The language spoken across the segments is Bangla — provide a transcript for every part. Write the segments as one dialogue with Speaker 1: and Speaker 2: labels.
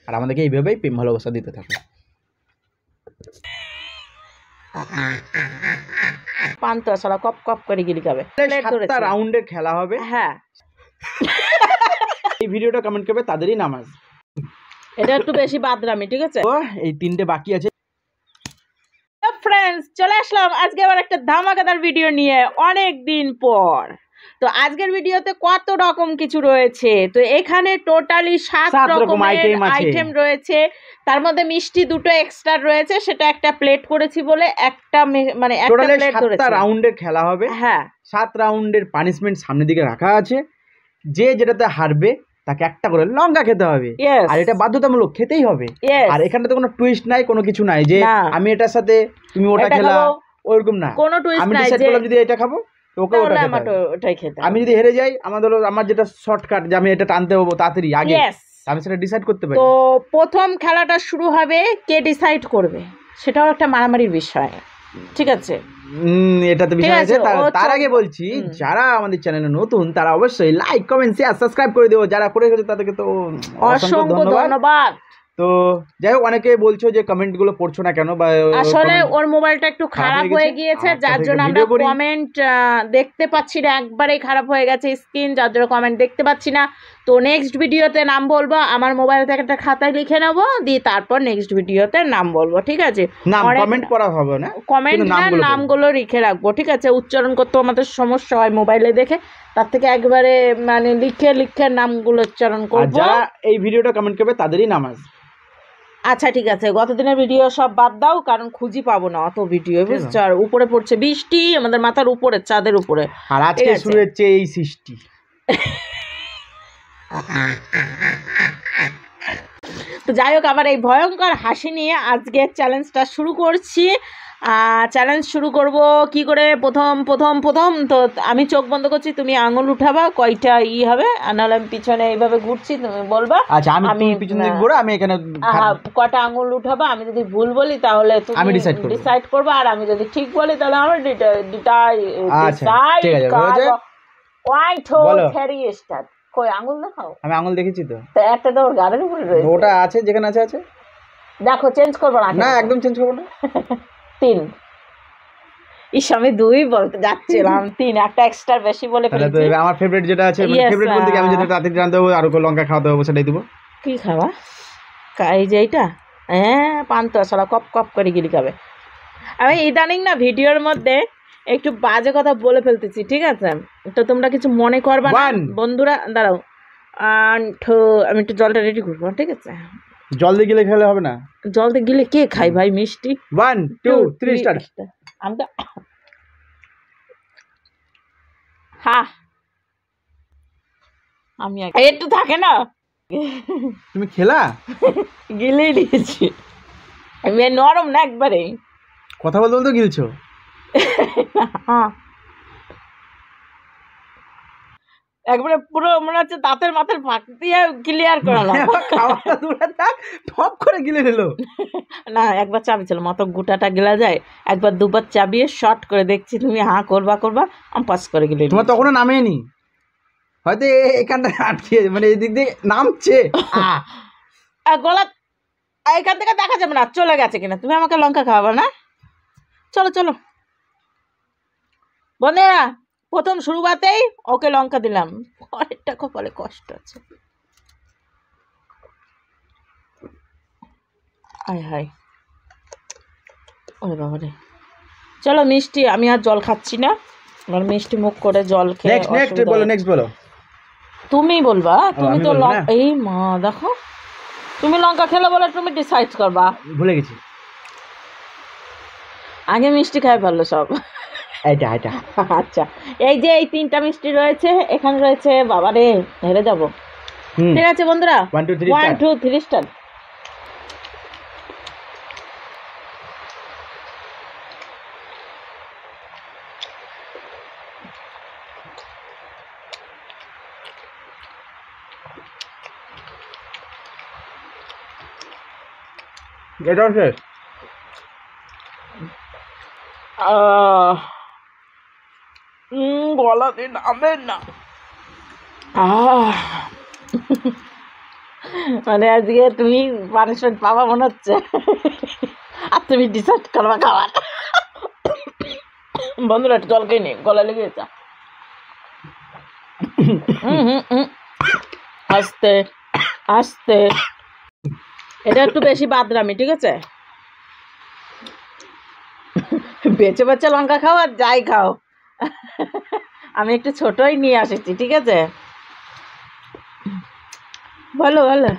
Speaker 1: আর আমাদেরকে এইভাবেই প্রেম ভালোবাসা দিতে থাকো।
Speaker 2: পান্তা সালা কপ কপ করে গিলি খাবে।
Speaker 1: 7টা রাউন্ডের খেলা হবে।
Speaker 2: হ্যাঁ,
Speaker 1: এই ভিডিওটা কমেন্ট করবে তাদেরই নামাজ।
Speaker 2: এটা একটু বেশি বাদরামি, ঠিক আছে?
Speaker 1: এই 3টে বাকি আছে।
Speaker 2: ফ্রেন্ডস, চলে আসলাম আজকে আবার একটা ধামাকাদার ভিডিও নিয়ে অনেক দিন পর। তো আজকের ভিডিওতে কত রকম কিছু রয়েছে। তো এখানে টোটালি 7 রকমের আইটেম রয়েছে। তার মধ্যে মিষ্টি 2টো এক্সট্রা রয়েছে, সেটা একটা প্লেট করেছি বলে একটা মানে একটা প্লেট ধরেছি।
Speaker 1: 7টা রাউন্ডের খেলা হবে।
Speaker 2: হ্যাঁ,
Speaker 1: 7 রাউন্ডের পানিশমেন্ট সামনের দিকে রাখা আছে। যে যেটাতে হারবে তাকে একটা করে লঙ্কা খেতে হবে। আর এটা বাধ্যতামূলক খেতেই হবে। আর এখানে তো কোনো টুইস্ট নাই, কোনো কিছু নাই যে আমি এটার সাথে তুমি ওটা খেলা, ওইরকম না।
Speaker 2: কোনো টুইস্ট নাই।
Speaker 1: আমি ডিসাইড করলাম যদি এটা খাবো ওকে ওটাই খেতে। আমি যদি হেরে যাই, আমার যেটা শর্টকাট যে আমি এটা টানতে হবো তাড়াতাড়ি আগে, আমি সেটা ডিসাইড করতে পারি।
Speaker 2: তো প্রথম খেলাটা শুরু হবে, কে ডিসাইড করবে সেটাও একটা মারামারির বিষয়, ঠিক আছে?
Speaker 1: এটা তো বিষয় আছে। তার আগে বলছি, যারা আমাদের চ্যানেলে নতুন তারা অবশ্যই লাইক, কমেন্ট, শেয়ার, সাবস্ক্রাইব করে দিও। যারা করে গেছে তাদেরকে তো অসংখ্য ধন্যবাদ। তো যাই হোক, অনেকে বলছো যে কমেন্ট গুলো পড়ছো না কেন, বা
Speaker 2: আসলে ওর মোবাইলটা একটু খারাপ হয়ে গিয়েছে, যার জন্য আমরা কমেন্ট দেখতে পাচ্ছি না। একবারেই খারাপ হয়ে গেছে স্ক্রিন, যার জন্য কমেন্ট দেখতে পাচ্ছি না। তো নেক্সট ভিডিওতে নাম বলবো, আমার মোবাইল থেকে একটা খাতায় লিখে নেবো, দিয়ে তারপর নেক্সট ভিডিওতে নাম বলবো, ঠিক আছে?
Speaker 1: কমেন্ট পড়া হবে না,
Speaker 2: কমেন্ট নামগুলো লিখে রাখবো, ঠিক আছে? উচ্চারণ করতে আমাদের সমস্যা হয় মোবাইলে দেখে, তার থেকে একবারে মানে লিখে নামগুলো উচ্চারণ করবো।
Speaker 1: যারা এই ভিডিওটা কমেন্ট করবে তাদেরই নামাজ।
Speaker 2: আচ্ছা, ঠিক আছে, গতদিনের ভিডিও সব বাদ দাও, কারণ খুঁজি পাবো না অত ভিডিও, বুঝছো? আর উপরে পড়ছে বৃষ্টি, আমাদের মাথার উপরে, চাঁদের উপরে।
Speaker 1: আর আজকে শুরু হচ্ছে এই সৃষ্টি।
Speaker 2: তো যাই হোক, আবার এই ভয়ঙ্কর হাসি নিয়ে আজকে চ্যালেঞ্জটা শুরু করছি। চ্যালেঞ্জ শুরু করব কি করে? প্রথম তো আমি চোখ বন্ধ করছি, তুমি আঙুল উঠাবা, কয়টা হবে, আর নাহলে আমি পিছনে এইভাবে ঘুরছি, তুমি বলবা।
Speaker 1: আচ্ছা, আমি পিছন দিকে ঘুরে আমি এখানে
Speaker 2: কটা আঙুল উঠাবা, আমি যদি ভুল বলি তাহলে তুমি ডিসাইড করবা, আর আমি যদি ঠিক বলি তাহলে আমার ডিসাইড। কই আঙুল দেখাও?
Speaker 1: আমি আঙুল দেখেছি তো।
Speaker 2: একটা তো ওর গাড়ির উপরে রয়েছে।
Speaker 1: ওটা আছে যেখানে আছে।
Speaker 2: দেখো, চেঞ্জ করবো না?
Speaker 1: না, একদম চেঞ্জ করবো না।
Speaker 2: 3। ইস, আমি 2 বলতে যাচ্ছিলাম, 3 একটা এক্সট্রা বেশি বলে ফেলেছি।
Speaker 1: আমার ফেভারিট যেটা আছে, ফেভারিট বলতে কি, আমি যেটা তাড়াতাড়ি জানতে হবে আর লঙ্কা খাওয়াতে হবে, সেটাই দেবো।
Speaker 2: কি খাওয়া? এই যে এইটা, হ্যাঁ, পান্তা সালা কপ কপ করে গিলি খাবে। আমি ইদানিং না ভিডিওর মধ্যে একটু বাজে কথা বলে ফেলতেছি, ঠিক আছে? তো তোমরা কিছু মনে করবা না বন্ধুরা। দাঁড়াও, আমি একটু জলটা রেডি করবো, ঠিক আছে?
Speaker 1: জল দিয়ে গিলে খেলে হবে না?
Speaker 2: জল দিয়ে গিলে কে খাই ভাই মিষ্টি?
Speaker 1: 1 2 3 স্টার্ট।
Speaker 2: আমি তো হ্যাঁ, আমি একটু থাকে না,
Speaker 1: তুমি খেলা
Speaker 2: গিলেই দিয়েছি। আমি নরম না একবারে,
Speaker 1: কথা বলতে বলতে গিলছো।
Speaker 2: একবারে পুরো মনে হচ্ছে দাঁতের মাথার ফাঁক দিয়ে ক্লিয়ার করালাম।
Speaker 1: খাওয়াটা দূরে থাক, টপ করে গিলে নিলো।
Speaker 2: না, একবার চাবিয়েছিল, মাথা গোটাটা গিলা যায়। একবার দুবার চাবিয়ে শর্ট করে দেখছি, তুমি হাঁ করবা আমি পাস করে গিলে।
Speaker 1: তোমার তখনও নামেনি, হয়তো এখানটা আটকে, মানে এই দিক দিয়ে নামছে।
Speaker 2: গলা এখান থেকে দেখা যাবে না চলে গেছে কিনা। তুমি আমাকে লঙ্কা খাওয়াবে না? চলো বন্ধুরা, প্রথম শুরুতেই ওকে লঙ্কা দিলাম, পরেরটা কপালে কষ্ট আছে। হায় ওরে বাবা রে। চলো মিষ্টি, আমি আর জল খাচ্ছি না, আমার মিষ্টি মুখ করে জল খেয়ে।
Speaker 1: নেক্সট বলো।
Speaker 2: তুমি বলবা, তুমি তো এই মা দেখো, তুমি লঙ্কা খেলে বলে তুমি ডিসাইড করবা।
Speaker 1: ভুলে গেছি,
Speaker 2: আগে মিষ্টি খাই ভালো সব।
Speaker 1: এইটা
Speaker 2: আচ্ছা, এই যে এই 3টা মিষ্টি রয়েছে, এখানে রয়েছে। বাবা রে, হেরে যাবো। ঠিক আছে বন্ধুরা, 1 2 3 স্টার্ট।
Speaker 1: এটা শেষ।
Speaker 2: গলাতে নামে না। মানে আজকে তুমি পানিশমেন্ট পাবা মনে হচ্ছে, আর তুমি ডিসাইড করবা খাবার। বন্ধুরা একটু জল খেয়ে নে, গলা লেগে গেছে। আস্তে আস্তে, এটা একটু বেশি বাদরামি, ঠিক আছে? বেছে বেছে লঙ্কা খাও আর যাই খাও, আমি একটু ছোটই নিয়ে আসেছি, ঠিক আছে? ভালো ভালো,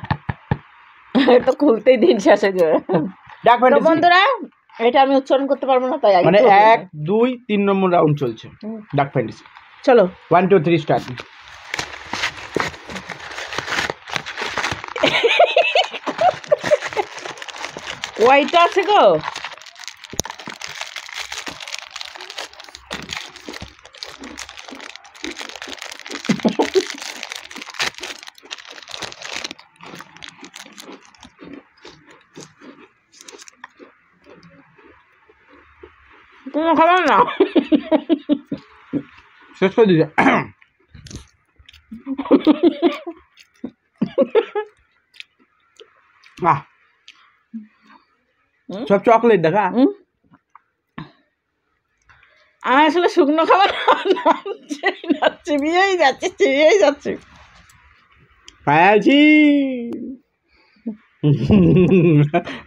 Speaker 2: তো খুলতেই দিন শেষে যাবে। তো বন্ধুরা, এটা আমি উচ্চারণ করতে পারবো না, তাই
Speaker 1: মানে 1 2 3 নম্বর রাউন্ড চলছে ডার্ক ফ্যান্টাসি।
Speaker 2: চলো
Speaker 1: 1 2 3 স্টার্ট।
Speaker 2: ওইটা আছে গো, তুমি খাবার না,
Speaker 1: শেষ করে দিয়েছে। সব চকলেট দেখা।
Speaker 2: আমার আসলে শুকনো খাবার চিবিয়েই যাচ্ছে।
Speaker 1: পায়াছি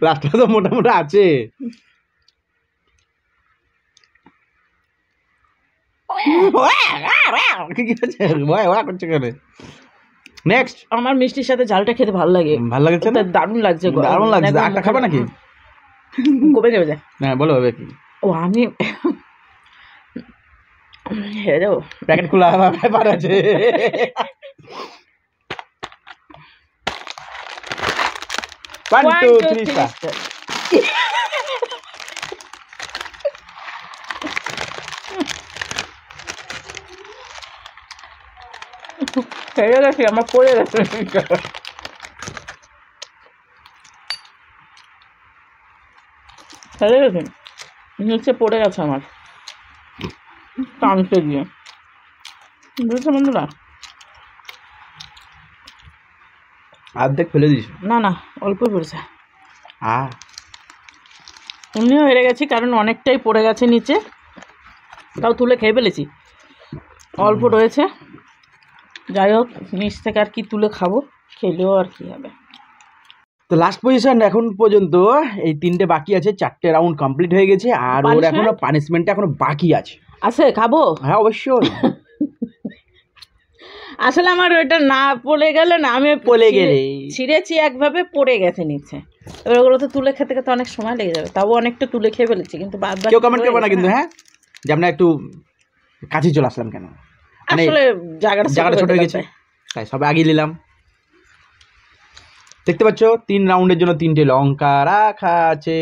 Speaker 1: লাস্টটা তো মোটামুটি আছে। নেক্সট,
Speaker 2: আমার মিষ্টির সাথে ঝালটা খেতে ভালো লাগে।
Speaker 1: ভালো লাগছে না?
Speaker 2: দারুণ লাগছে,
Speaker 1: দারুণ লাগছে। একটা খাবে নাকি?
Speaker 2: কমে যাবে।
Speaker 1: হ্যাঁ বলো হবে কি?
Speaker 2: ও আমি হেরো
Speaker 1: প্যাকেট খোলা ব্যাপার আছে। One, two, three, start.
Speaker 2: হেরে গেছি, আমার পড়ে গেছে। হেরে গেছে, নিচে পড়ে গেছে আমার টানতে গিয়ে, বুঝেছো বন্ধুরা?
Speaker 1: অর্ধেক ফেলে দিস।
Speaker 2: না না, অল্প পড়েছে। এমনিও হেরে গেছি, কারণ অনেকটাই পড়ে গেছে নিচে, তাও তুলে খেয়ে ফেলেছি। অল্প রয়েছে, যাই হোক, নিচ থেকে আর কি তুলে খাবো, খেলেও আর কি হবে।
Speaker 1: তো লাস্ট পজিশন এখন পর্যন্ত এই 3টে বাকি আছে, 4টে রাউন্ড কমপ্লিট হয়ে গেছে, আর ওর এখনো পানিশমেন্টটা এখনো বাকি আছে।
Speaker 2: খাবো?
Speaker 1: হ্যাঁ অবশ্যই।
Speaker 2: আসলে আমার ওইটা না পড়ে গেলে না, আমি
Speaker 1: পড়ে গেলে
Speaker 2: ছিঁড়েছি একভাবে, পড়ে গেছে নিচে। এবার ওগুলো তো তুলে খেতে খেতে অনেক সময় লেগে যাবে, তাও অনেকটা তুলে খেয়ে ফেলেছি, কিন্তু বাদ বাকি
Speaker 1: কেউ কমেন্ট করবে না কিন্তু, হ্যাঁ, যে আমরা একটু কাছে চলে আসলাম কেন,
Speaker 2: আসলে জায়গাটা
Speaker 1: ছোট হয়ে গেছে, তাই সবে আগে নিলাম। দেখতে পাচ্ছ 3 রাউন্ডের জন্য 3টে লঙ্কা রাখা আছে।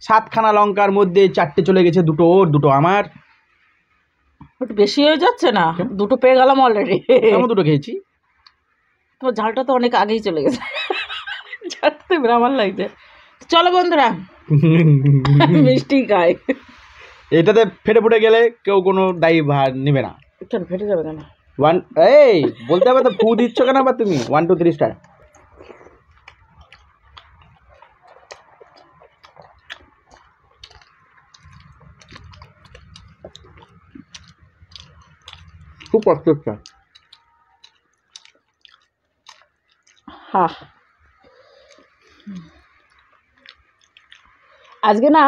Speaker 1: 7খানা লঙ্কার মধ্যে 4টে চলে গেছে, 2টো ওর 2টো আমার।
Speaker 2: একটু বেশি হয়ে যাচ্ছে না? 2টো পেয়ে গেলাম অলরেডি।
Speaker 1: আমি 2টো খেয়েছি।
Speaker 2: তোমার ঝালটা তো অনেক আগেই চলে গেছে, ঝালটা আমার লাগছে। চলো বন্ধুরা, মিষ্টি খাই।
Speaker 1: এটাতে ফেটে ফুটে গেলে কেউ কোনো দায়ী ভার নেবে না।
Speaker 2: কেন ফেটে যাবে কেন?
Speaker 1: এই বলতে হবে তো, ফু দিচ্ছ কেন আবার তুমি? 1 2 3 স্টার্ট। খুব কষ্ট হচ্ছে।
Speaker 2: আজকে না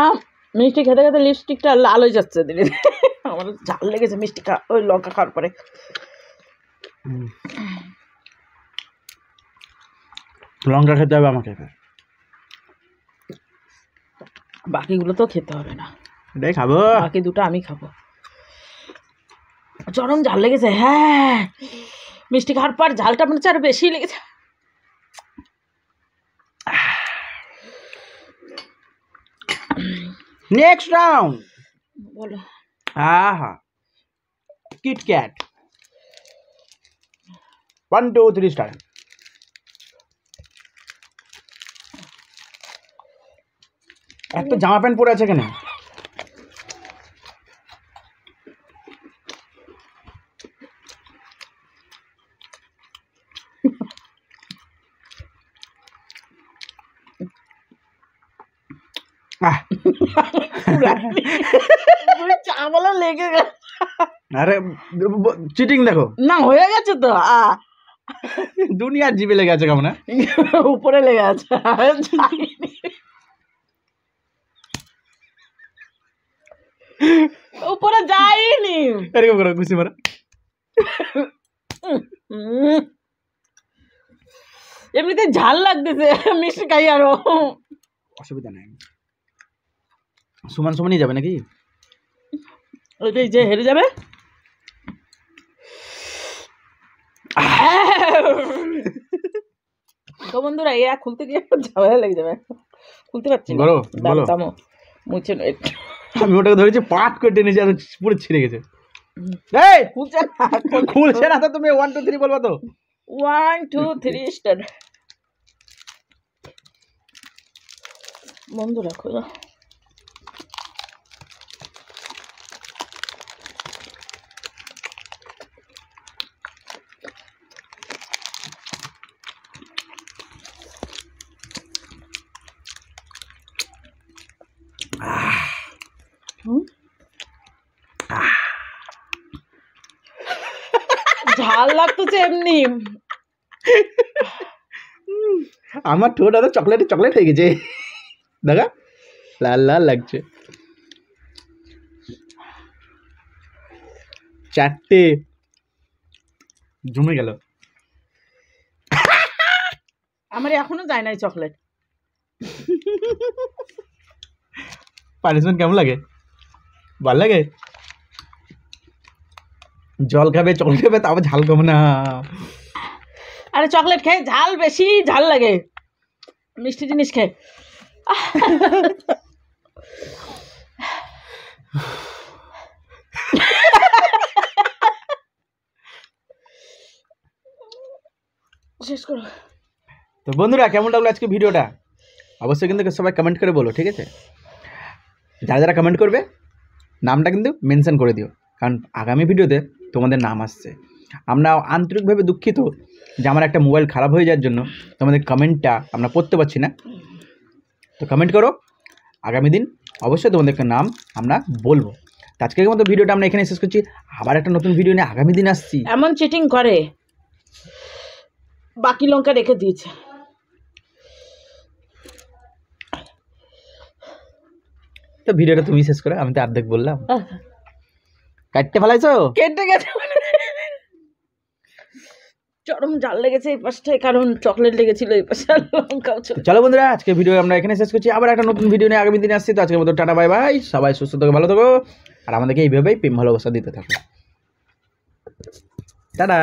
Speaker 2: মিষ্টি খেতে খেতে লিপস্টিকটা লাল হয়ে যাচ্ছে দিনে। আমার ঝাল লেগেছে মিষ্টি ওই লঙ্কা খাওয়ার পরে।
Speaker 1: লঙ্কা খেতে হবে আমাকে,
Speaker 2: বাকিগুলো তো খেতে হবে না,
Speaker 1: এটাই খাবো।
Speaker 2: বাকি 2টা আমি খাবো। চরম ঝাল লেগেছে। হ্যাঁ, মিষ্টি খাওয়ার পর ঝালটা মনে হচ্ছে আরো বেশি লেগেছে।
Speaker 1: নেক্সট রাউন্ড
Speaker 2: বলো।
Speaker 1: কিটক্যাট। 1 2 3 স্টার্ট। এত জামা প্যান্ট পরে আছে কেন?
Speaker 2: চামলা লেগে গেছে।
Speaker 1: আরে চিটিং দেখো
Speaker 2: না, হয়ে গেছে তো।
Speaker 1: দুনিয়ার জিভে লেগে আছে কেমন?
Speaker 2: উপরে লেগে আছে। উপরে যাইনি।
Speaker 1: এরকম করো, খুশি মারা।
Speaker 2: এমনিতে ঝাল লাগতেছে, মিষ্টি খাই আরো।
Speaker 1: অসুবিধা নাই, সমান সমানই যাবে নাকি?
Speaker 2: ওইটাই যে হেরে যাবে। তো বন্ধুরা, এ খুলতে গিয়ে ঝামেলা লেগে যাবে, খুলতে পারছি না। দামো মুছে
Speaker 1: আমি ওটাকে ধরেছি, পাট করে টেনেছি আর পুরো ছিঁড়ে গেছে। এই খুলছে না তো, তুমি 1 2 3 বলবা তো।
Speaker 2: 1 2 3 স্টার্ট। বন্ধুরা খোলো। ঝাল লাগতেছে এমনি।
Speaker 1: আমার ঠোঁট আরো চকলেট চকলেট হয়ে গেছে, দেখা লাল লাল লাগছে। 4টে জমে গেল।
Speaker 2: আমার এখনো যায় নাই চকলেট।
Speaker 1: পানিশমেন্ট কেমন লাগে? ভালো লাগে? জল খাবে, চকলেট খাবে, তারপর ঝাল খাবো না।
Speaker 2: আরে চকলেট খেয়ে ঝাল বেশি ঝাল লাগে, মিষ্টি জিনিস খেয়ে। শেষ করো।
Speaker 1: তো বন্ধুরা, কেমন লাগলো আজকে ভিডিওটা? অবশ্যই কিন্তু সবাই কমেন্ট করে বলো, ঠিক আছে? যারা যারা কমেন্ট করবে নামটা কিন্তু মেনশন করে দিও, কারণ আগামী ভিডিওতে তোমাদের নাম আসছে। আমরা আন্তরিকভাবে দুঃখিত যে আমার একটা মোবাইল খারাপ হয়ে যাওয়ার জন্য তোমাদের কমেন্টটা আমরা পড়তে পারছি না। তো কমেন্ট করো, আগামী দিন অবশ্যই তোমাদেরকে নাম আমরা বলবো। তো আজকের মতো ভিডিওটা আমরা এখানে শেষ করছি। আবার একটা নতুন ভিডিও নিয়ে আগামী দিন আসছি।
Speaker 2: এমন চিটিং করে, বাকি লঙ্কা রেখে দিয়েছে।
Speaker 1: তো ভিডিওটা তুমি শেষ করো, আমি তো অর্ধেক বললাম। কাটতে ফেলাইছো?
Speaker 2: কেটে গেছে, চরম জাল লেগেছে এই পাশটায়, কারণ চকলেট লেগেছিল এই পাশে, লঙ্কাও ছিল।
Speaker 1: চলো বন্ধুরা, আজকে ভিডিও আমরা এখানে শেষ করছি। আবার একটা নতুন ভিডিও নিয়ে আগামী দিনে আসছি। তো আজকের মতো টাটা বাই বাই। সবাই সুস্থ থাকো, ভালো থাকো, আর আমাদেরকে এইভাবেই প্রেম ভালোবাসা দিতে থাকো। টাটা।